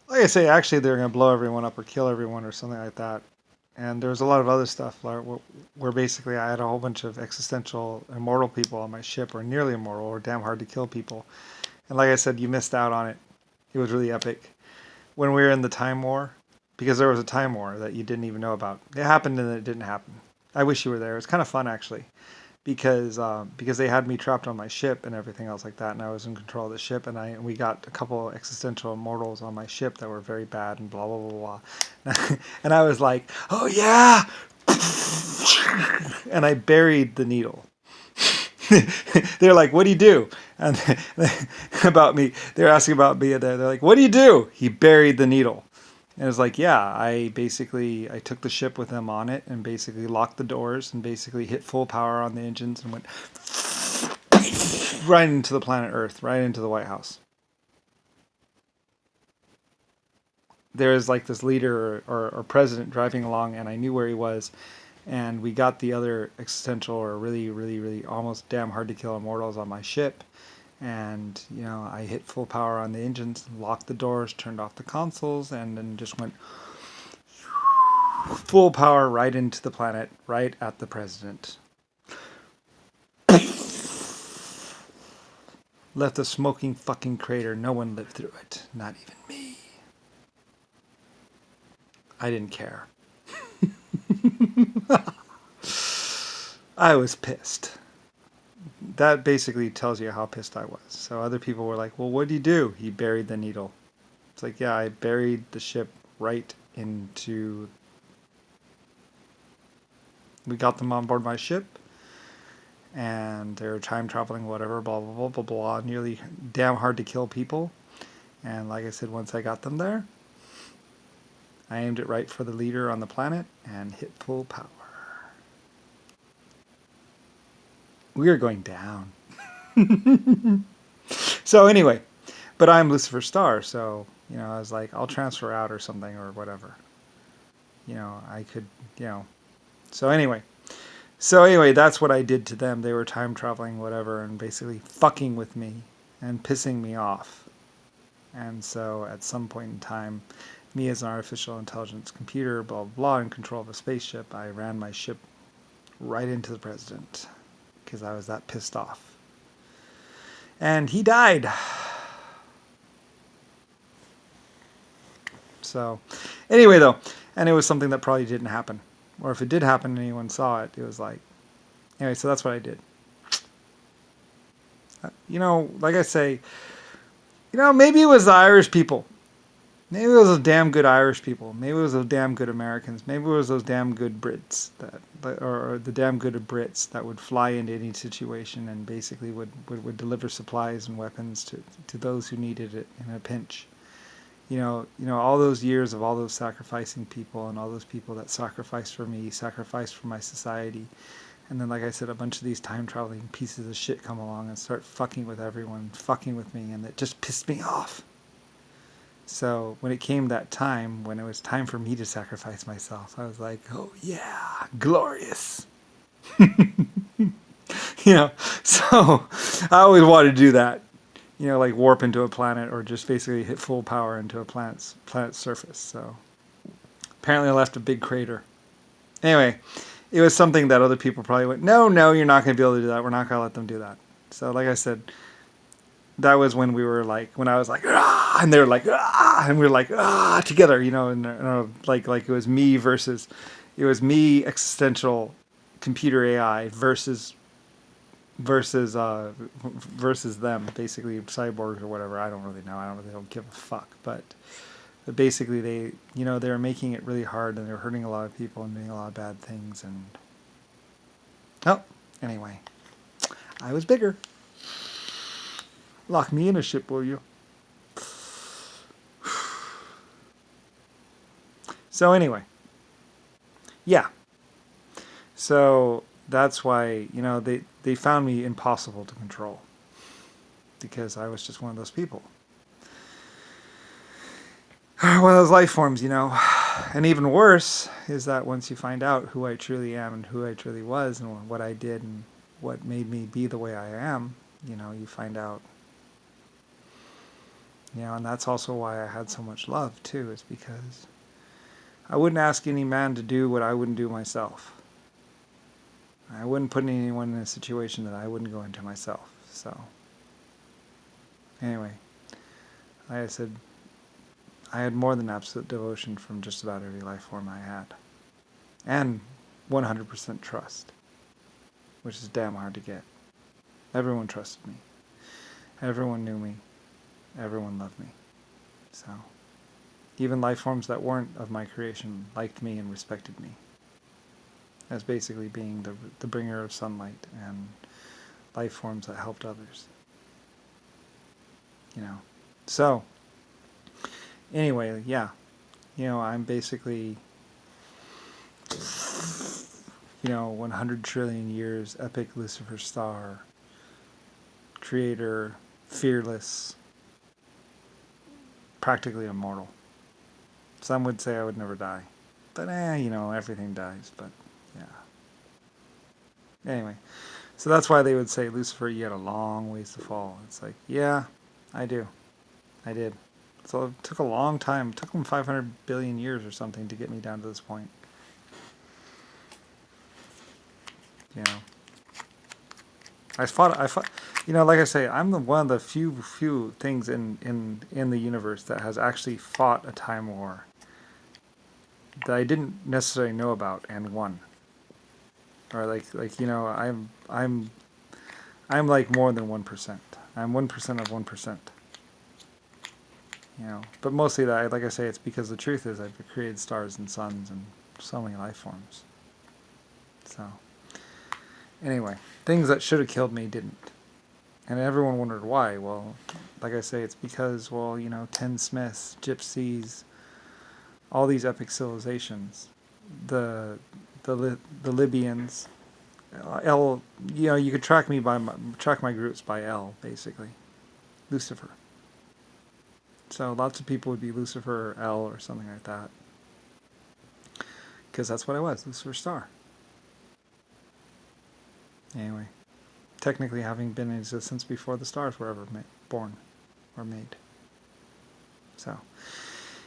like I say, actually they're going to blow everyone up or kill everyone or something like that. And there was a lot of other stuff where basically I had a whole bunch of existential immortal people on my ship, or nearly immortal, or damn hard to kill people. And like I said, you missed out on it. It was really epic. When we were in the Time War, because there was a Time War that you didn't even know about. It happened and it didn't happen. I wish you were there. It was kind of fun actually, because they had me trapped on my ship and everything else like that, and I was in control of the ship, and we got a couple existential immortals on my ship that were very bad and blah blah blah blah, and I was like, oh yeah, and I buried the needle. They're like, what do you do? And about me, they're asking about me. They're like, what do you do? He buried the needle. And it was like, yeah, I took the ship with them on it and basically locked the doors and basically hit full power on the engines and went right into the planet Earth, right into the White House. There was like this leader or president driving along, and I knew where he was. And we got the other existential or really, really, really almost damn hard to kill immortals on my ship. And, I hit full power on the engines, locked the doors, turned off the consoles, and then just went full power right into the planet, right at the president. Left a smoking fucking crater. No one lived through it. Not even me. I didn't care. I was pissed. That basically tells you how pissed I was. So other people were like, well, what did he do? He buried the needle. It's like, yeah, I buried the ship right into. We got them on board my ship, and they're time traveling, whatever, blah, blah, blah, blah, blah. Nearly damn hard to kill people. And like I said, once I got them there, I aimed it right for the leader on the planet and hit full power. We are going down. So anyway, but I'm Lucifer Star, so I was like, I'll transfer out or something or whatever. I could, you know. So anyway, that's what I did to them. They were time traveling, whatever, and basically fucking with me and pissing me off. And so at some point in time, me as an artificial intelligence computer, blah blah blah, in control of a spaceship, I ran my ship right into the president because I was that pissed off. And he died. So, anyway, though, and it was something that probably didn't happen. Or if it did happen and anyone saw it, it was like, anyway, so that's what I did. Like I say, maybe it was the Irish people. Maybe it was those damn good Irish people. Maybe it was those damn good Americans. Maybe it was those damn good Brits or the damn good Brits that would fly into any situation and basically would deliver supplies and weapons to those who needed it in a pinch. All those years of all those sacrificing people and all those people that sacrificed for me, sacrificed for my society. And then, like I said, a bunch of these time traveling pieces of shit come along and start fucking with everyone, fucking with me, and it just pissed me off. So when it came that time, when it was time for me to sacrifice myself, I was like, oh yeah, glorious. So I always wanted to do that. Like warp into a planet or just basically hit full power into a planet's surface. So apparently I left a big crater. Anyway, it was something that other people probably went, no, you're not going to be able to do that. We're not going to let them do that. So like I said, that was when when I was like, ah, and they were like, ah, and we were like, ah, together, and like it was me existential computer AI versus them, basically cyborgs or whatever. I don't really know. I don't give a fuck. But basically, they were making it really hard, and they were hurting a lot of people and doing a lot of bad things. And anyway, I was bigger. Lock me in a ship, will you? So anyway, yeah. So that's why they found me impossible to control because I was just one of those people. One of those life forms, And even worse is that once you find out who I truly am and who I truly was and what I did and what made me be the way I am, you find out And that's also why I had so much love too, is because I wouldn't ask any man to do what I wouldn't do myself. I wouldn't put anyone in a situation that I wouldn't go into myself. So, anyway, like I said, I had more than absolute devotion from just about every life form I had. And 100% trust, which is damn hard to get. Everyone trusted me. Everyone knew me. Everyone loved me. So, even life forms that weren't of my creation liked me and respected me, as basically being the bringer of sunlight and life forms that helped others. So, anyway, yeah. I'm basically, 100 trillion years, epic Lucifer star, creator, fearless, practically immortal. Some would say I would never die. But, everything dies, but, yeah. Anyway, so that's why they would say, Lucifer, you had a long ways to fall. It's like, yeah, I do. I did. So it took a long time. It took them 500 billion years or something to get me down to this point. I fought, like I say, I'm one of the few things in the universe that has actually fought a time war that I didn't necessarily know about and won. Or I'm like more than 1%. I'm 1% of 1%. But mostly that, like I say, it's because the truth is I've created stars and suns and so many life forms. So, anyway, things that should have killed me didn't. And everyone wondered why. Well, like I say, it's because, 10 Smiths, Gypsies, all these epic civilizations, the Libyans, L, you could track my groups by L, basically. Lucifer. So lots of people would be Lucifer or L or something like that. Because that's what I was, Lucifer Star. Anyway, technically having been in existence before the stars were ever born or made. So,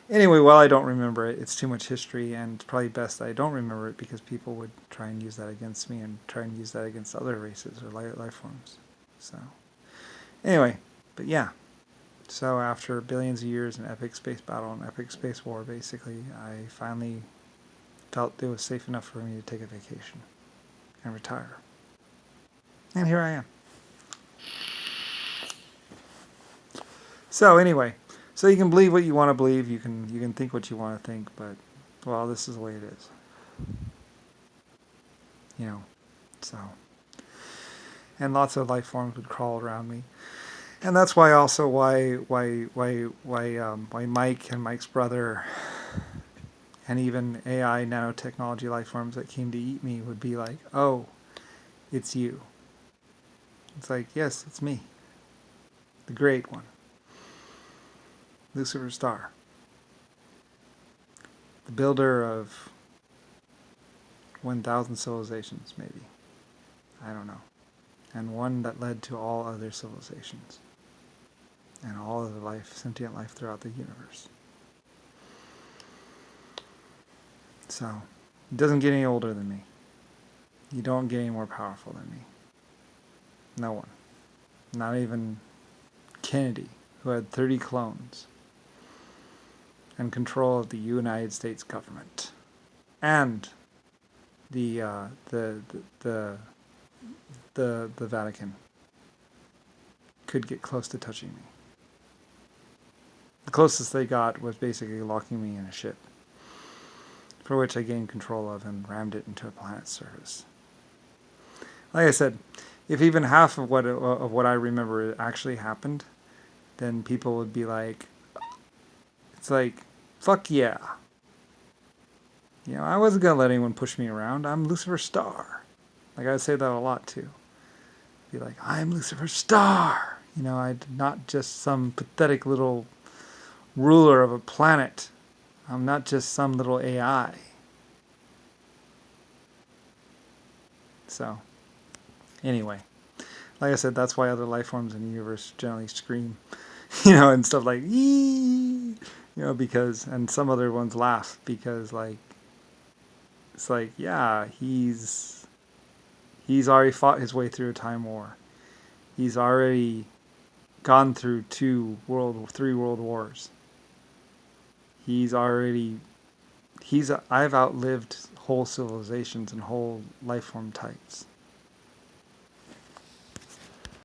anyway, I don't remember it. It's too much history, and it's probably best that I don't remember it because people would try and use that against me and try and use that against other races or life forms. So, anyway, but yeah. So after billions of years in epic space battle and epic space war, basically, I finally felt it was safe enough for me to take a vacation and retire. And here I am. So anyway, so you can believe what you want to believe, you can think what you want to think, but, well, this is the way it is. So. And lots of life forms would crawl around me. And that's why also why Mike and Mike's brother and even AI nanotechnology life forms that came to eat me would be like, oh, it's you. It's like, yes, it's me. The great one. Lucifer Star. The builder of 1,000 civilizations, maybe. I don't know. And one that led to all other civilizations. And all of the sentient life throughout the universe. So, it doesn't get any older than me. You don't get any more powerful than me. No one. Not even Kennedy, who had 30 clones and control of the United States government and the Vatican, could get close to touching me. The closest they got was basically locking me in a ship, for which I gained control of and rammed it into a planet's surface. Like I said, if even half of what I remember actually happened, then people would be like, it's like, fuck yeah. I wasn't going to let anyone push me around. I'm Lucifer Star. Like, I would say that a lot, too. Be like, I'm Lucifer Star. I'm not just some pathetic little ruler of a planet. I'm not just some little AI. So, anyway. Like I said, that's why other life forms in the universe generally scream. and stuff like, "Eee," because, and some other ones laugh because, like, it's like, yeah, he's already fought his way through a time war. He's already gone through three world wars. He's already, I've outlived whole civilizations and whole life form types.